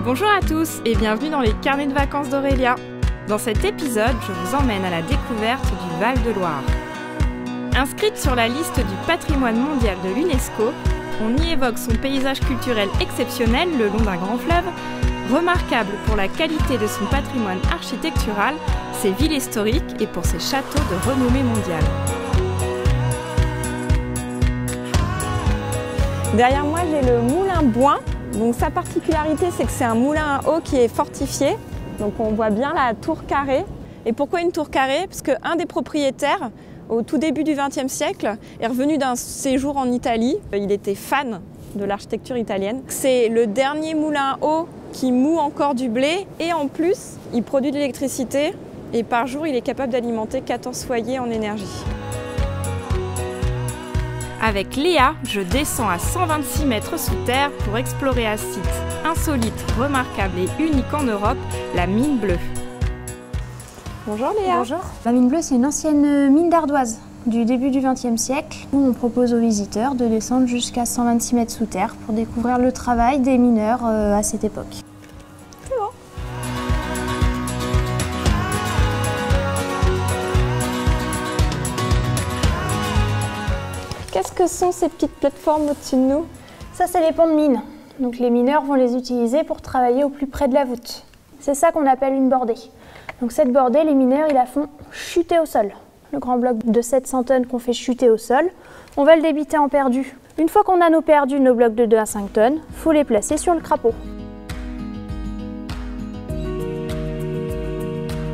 Bonjour à tous et bienvenue dans les carnets de vacances d'Aurélia. Dans cet épisode, je vous emmène à la découverte du Val-de-Loire. Inscrite sur la liste du patrimoine mondial de l'UNESCO, on y évoque son paysage culturel exceptionnel le long d'un grand fleuve, remarquable pour la qualité de son patrimoine architectural, ses villes historiques et pour ses châteaux de renommée mondiale. Derrière moi, j'ai le moulin Bouin. Donc, sa particularité, c'est que c'est un moulin à eau qui est fortifié. Donc on voit bien la tour carrée. Et pourquoi une tour carrée? Parce qu'un des propriétaires, au tout début du XXe siècle, est revenu d'un séjour en Italie. Il était fan de l'architecture italienne. C'est le dernier moulin à eau qui moud encore du blé. Et en plus, il produit de l'électricité. Et par jour, il est capable d'alimenter 14 foyers en énergie. Avec Léa, je descends à 126 mètres sous terre pour explorer un site insolite, remarquable et unique en Europe, la mine bleue. Bonjour Léa. Bonjour. La mine bleue, c'est une ancienne mine d'ardoise du début du XXe siècle, où on propose aux visiteurs de descendre jusqu'à 126 mètres sous terre pour découvrir le travail des mineurs à cette époque. C'est bon. Qu'est-ce que sont ces petites plateformes au-dessus de nous? Ça, c'est les ponts de mine. Donc les mineurs vont les utiliser pour travailler au plus près de la voûte. C'est ça qu'on appelle une bordée. Donc cette bordée, les mineurs, ils la font chuter au sol. Le grand bloc de 700 tonnes qu'on fait chuter au sol, on va le débiter en perdus. Une fois qu'on a nos perdus, nos blocs de 2 à 5 tonnes, il faut les placer sur le crapaud.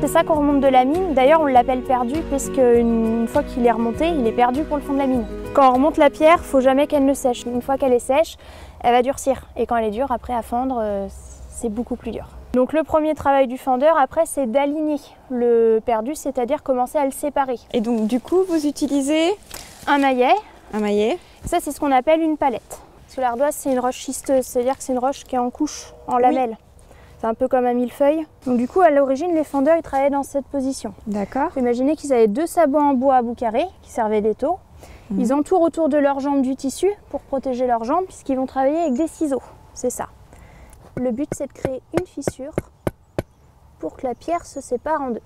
C'est ça qu'on remonte de la mine. D'ailleurs, on l'appelle perdu parce qu'une fois qu'il est remonté, il est perdu pour le fond de la mine. Quand on remonte la pierre, il ne faut jamais qu'elle ne sèche. Une fois qu'elle est sèche, elle va durcir. Et quand elle est dure, après à fendre, c'est beaucoup plus dur. Donc le premier travail du fendeur, après, c'est d'aligner le perdu, c'est-à-dire commencer à le séparer. Et donc du coup, vous utilisez Un maillet. un maillet. Ça, c'est ce qu'on appelle une palette. Parce que l'ardoise, c'est une roche schisteuse, c'est-à-dire que c'est une roche qui est en couche, en lamelles. C'est un peu comme un millefeuille. Donc du coup, à l'origine, les fendeurs, ils travaillaient dans cette position. D'accord. Imaginez qu'ils avaient 2 sabots en bois à bout carré, qui servaient d'étau. Ils entourent autour de leurs jambes du tissu pour protéger leurs jambes, puisqu'ils vont travailler avec des ciseaux. C'est ça. Le but, c'est de créer une fissure pour que la pierre se sépare en deux.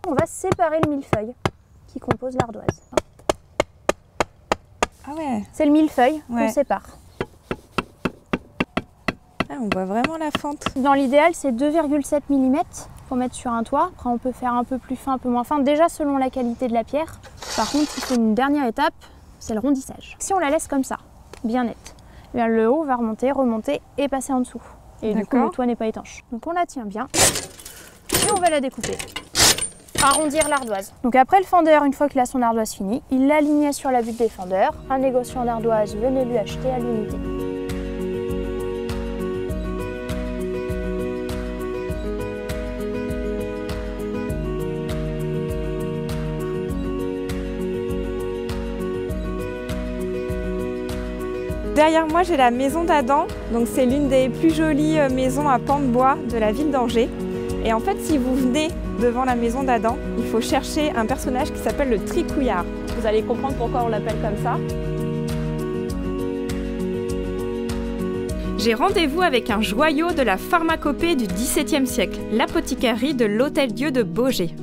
On va séparer le millefeuille qui compose l'ardoise. Ah ouais. C'est le millefeuille Ouais. qu'on sépare. Ah, on voit vraiment la fente. Dans l'idéal, c'est 2,7 mm pour mettre sur un toit. Après, on peut faire un peu plus fin, un peu moins fin, déjà selon la qualité de la pierre. Par contre, il faut une dernière étape, c'est le rondissage. Si on la laisse comme ça, bien nette, eh bien, le haut va remonter, remonter et passer en dessous. Et du coup, le toit n'est pas étanche. Donc on la tient bien et on va la découper. Arrondir l'ardoise. Donc après le fendeur, une fois qu'il a son ardoise finie, il l'alignait sur la butte des fendeurs. Un négociant d'ardoise venait lui acheter à l'unité. Derrière moi, j'ai la maison d'Adam. Donc c'est l'une des plus jolies maisons à pans de bois de la ville d'Angers. Et en fait, si vous venez devant la maison d'Adam, il faut chercher un personnage qui s'appelle le Tricouillard. Vous allez comprendre pourquoi on l'appelle comme ça. J'ai rendez-vous avec un joyau de la pharmacopée du XVIIe siècle, l'apothicarie de l'Hôtel-Dieu de Baugé.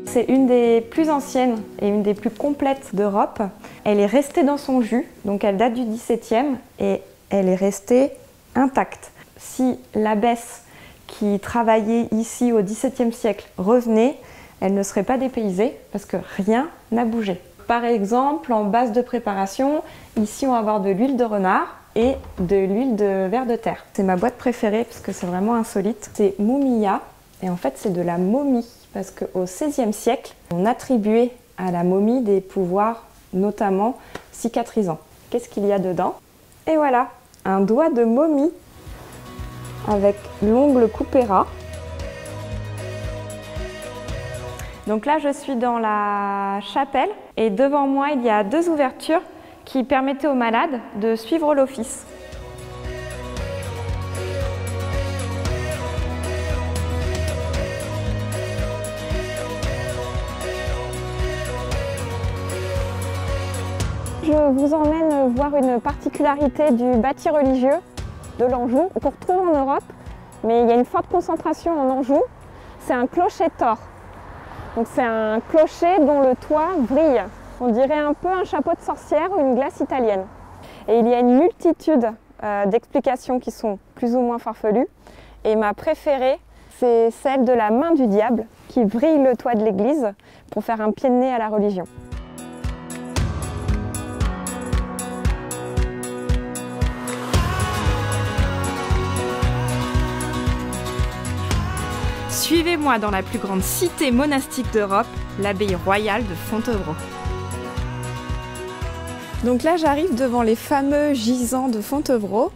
C'est une des plus anciennes et une des plus complètes d'Europe. Elle est restée dans son jus, donc elle date du XVIIe et elle est restée intacte. Si l'abbesse qui travaillait ici au XVIIe siècle revenait, elle ne serait pas dépaysée parce que rien n'a bougé. Par exemple, en base de préparation, ici on va avoir de l'huile de renard et de l'huile de ver de terre. C'est ma boîte préférée parce que c'est vraiment insolite. C'est Mumia et en fait c'est de la momie. Parce qu'au XVIe siècle, on attribuait à la momie des pouvoirs, notamment cicatrisants. Qu'est-ce qu'il y a dedans? Et voilà, un doigt de momie avec l'ongle coupé ras. Donc là, je suis dans la chapelle et devant moi, il y a 2 ouvertures qui permettaient aux malades de suivre l'office. je vous emmène voir une particularité du bâti religieux de l'Anjou qu'on retrouve en Europe, mais il y a une forte concentration en Anjou. C'est un clocher tors. Donc c'est un clocher dont le toit brille. On dirait un peu un chapeau de sorcière ou une glace italienne. Et il y a une multitude d'explications qui sont plus ou moins farfelues. Et ma préférée, c'est celle de la main du diable qui vrille le toit de l'église pour faire un pied de nez à la religion. Suivez-moi dans la plus grande cité monastique d'Europe, l'abbaye royale de Fontevraud. Donc là, j'arrive devant les fameux gisants de Fontevraud.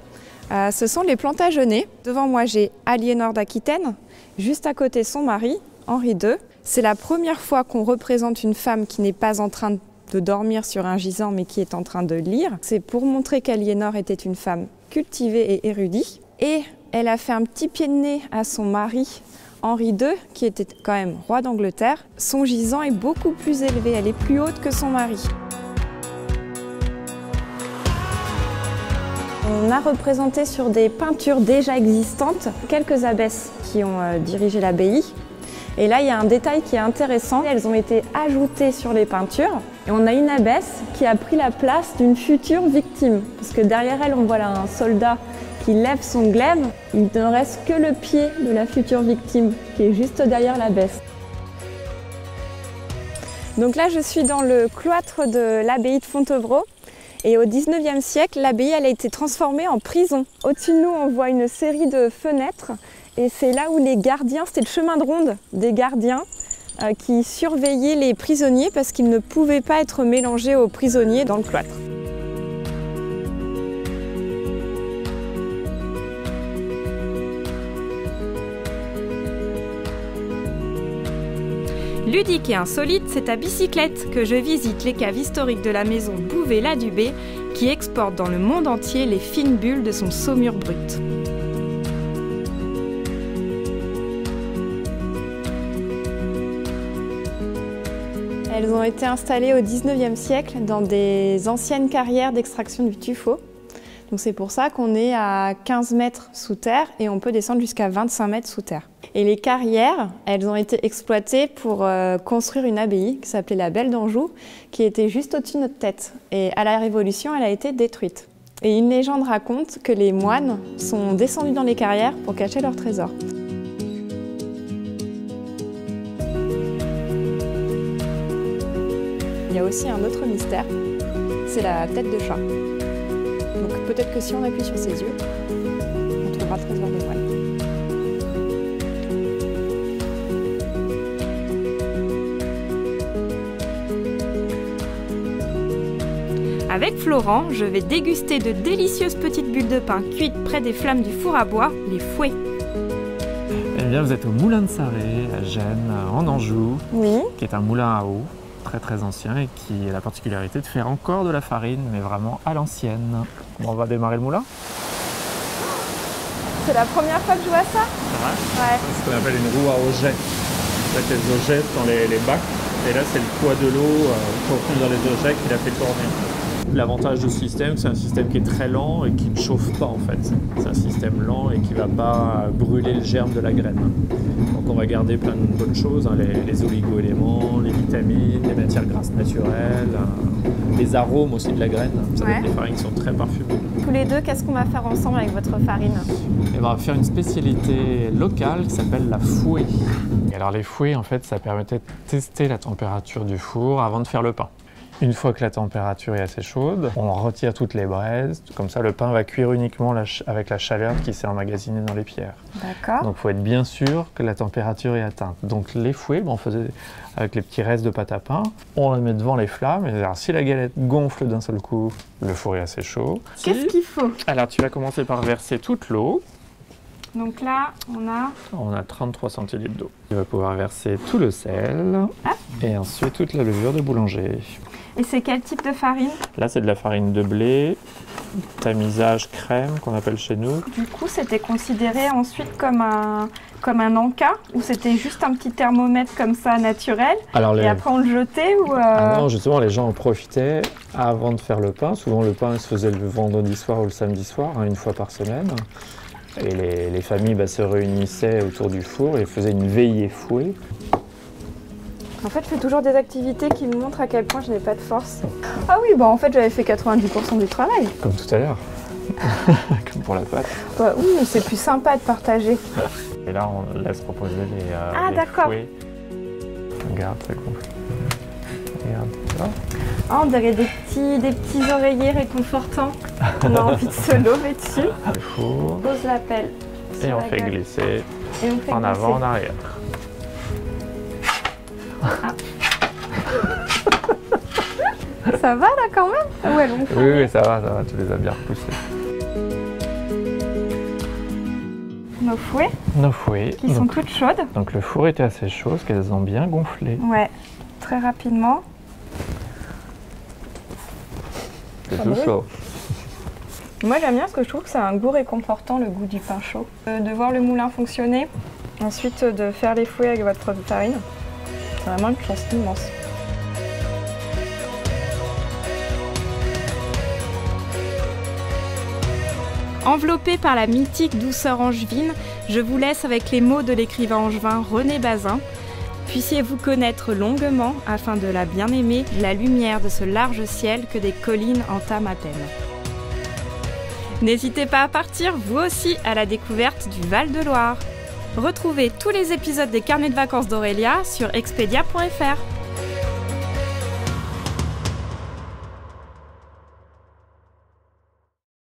Ce sont les Plantagenets. Devant moi, j'ai Aliénor d'Aquitaine. Juste à côté, son mari, Henri II. C'est la première fois qu'on représente une femme qui n'est pas en train de dormir sur un gisant, mais qui est en train de lire. C'est pour montrer qu'Aliénor était une femme cultivée et érudite. Et elle a fait un petit pied de nez à son mari, Henri II, qui était quand même roi d'Angleterre. Son gisant est beaucoup plus élevé, elle est plus haute que son mari. On a représenté sur des peintures déjà existantes quelques abbesses qui ont dirigé l'abbaye. Et là, il y a un détail qui est intéressant. Elles ont été ajoutées sur les peintures. Et on a une abbesse qui a pris la place d'une future victime. Parce que derrière elle, on voit là un soldat qui lève son glaive. Il ne reste que le pied de la future victime qui est juste derrière l'abbesse. Donc là, je suis dans le cloître de l'abbaye de Fontevraud. Et au 19e siècle, l'abbaye a été transformée en prison. Au-dessus de nous, on voit une série de fenêtres. Et c'est là où les gardiens, c'était le chemin de ronde des gardiens qui surveillaient les prisonniers parce qu'ils ne pouvaient pas être mélangés aux prisonniers dans le cloître. Ludique et insolite, c'est à bicyclette que je visite les caves historiques de la maison Bouvet-Ladubé qui exporte dans le monde entier les fines bulles de son saumur brut. Elles ont été installées au 19e siècle dans des anciennes carrières d'extraction du tuffeau. Donc c'est pour ça qu'on est à 15 mètres sous terre et on peut descendre jusqu'à 25 mètres sous terre. Et les carrières, elles ont été exploitées pour construire une abbaye qui s'appelait la Belle d'Anjou, qui était juste au-dessus de notre tête. Et à la Révolution, elle a été détruite. Et une légende raconte que les moines sont descendus dans les carrières pour cacher leurs trésors. Il y a aussi un autre mystère, c'est la tête de chat. Donc peut-être que si on appuie sur ses yeux, on trouvera le trésor des moines. Avec Florent, je vais déguster de délicieuses petites bulles de pain cuites près des flammes du four à bois, les fouets. Eh bien, vous êtes au moulin de Sarré, à Gênes, en Anjou, Oui. qui est un moulin à eau très ancien et qui a la particularité de faire encore de la farine, mais vraiment à l'ancienne. Bon, on va démarrer le moulin. C'est la première fois que je vois ça. C'est vrai ? Ouais. C'est ce qu'on appelle une roue à jet. En fait, les ojets dans les bacs, et là, c'est le poids de l'eau pour prendre dans les ojets qui la fait tourner. L'avantage de ce système, c'est un système qui est très lent et qui ne chauffe pas en fait. C'est un système lent et qui ne va pas brûler le germe de la graine. Donc on va garder plein de bonnes choses, hein, les oligo-éléments, les vitamines, les matières grasses naturelles, les arômes aussi de la graine. Ça donne des farines qui sont très parfumées. Tous les deux, qu'est-ce qu'on va faire ensemble avec votre farine? Et on va faire une spécialité locale qui s'appelle la fouée. Et alors les fouets, en fait, ça permettait de tester la température du four avant de faire le pain. Une fois que la température est assez chaude, on retire toutes les braises. Comme ça, le pain va cuire uniquement avec la chaleur qui s'est emmagasinée dans les pierres. D'accord. Donc, il faut être bien sûr que la température est atteinte. Donc, les fouets, on faisait avec les petits restes de pâte à pain. On les met devant les flammes. Et alors, si la galette gonfle d'un seul coup, le four est assez chaud. Qu'est-ce qu'il faut? Alors, tu vas commencer par verser toute l'eau. Donc là, On a 33 centilitres d'eau. Tu vas pouvoir verser tout le sel et ensuite toute la levure de boulanger. Et c'est quel type de farine? Là, c'est de la farine de blé tamisage crème qu'on appelle chez nous. Du coup, c'était considéré ensuite comme un encas ou c'était juste un petit thermomètre comme ça naturel et après on le jetait ou Ah non, justement, les gens en profitaient avant de faire le pain. Souvent, le pain se faisait le vendredi soir ou le samedi soir, hein, une fois par semaine. Et les familles se réunissaient autour du four et faisaient une veillée fouet. En fait, je fais toujours des activités qui me montrent à quel point je n'ai pas de force. Ah oui, en fait, j'avais fait 90% du travail. Comme tout à l'heure. Comme pour la pâte. Ouais, oui, mais c'est plus sympa de partager. Et là, on laisse reposer les d'accord. fouets. Regarde, ça gonfle. Regarde ça. Ah, on dirait des petits oreillers réconfortants. On a envie de se lever dessus. Le four. On pose la pelle. Et on fait glisser en avant, en arrière. Ça va là quand même? Ouais, Oui, ça va, tu les as bien repoussés. Nos fouets. Qui sont toutes chaudes. Donc le four était assez chaud parce qu'elles ont bien gonflé. Ouais, très rapidement. C'est tout chaud. Moi j'aime bien parce que je trouve que c'est un goût réconfortant, le goût du pain chaud. De voir le moulin fonctionner, ensuite de faire les fouets avec votre propre farine, c'est vraiment une chance immense. Enveloppé par la mythique douceur angevine, je vous laisse avec les mots de l'écrivain angevin René Bazin. Puissiez-vous connaître longuement, afin de la bien aimer, la lumière de ce large ciel que des collines entament à peine. N'hésitez pas à partir, vous aussi, à la découverte du Val-de-Loire. Retrouvez tous les épisodes des carnets de vacances d'Aurélia sur expedia.fr.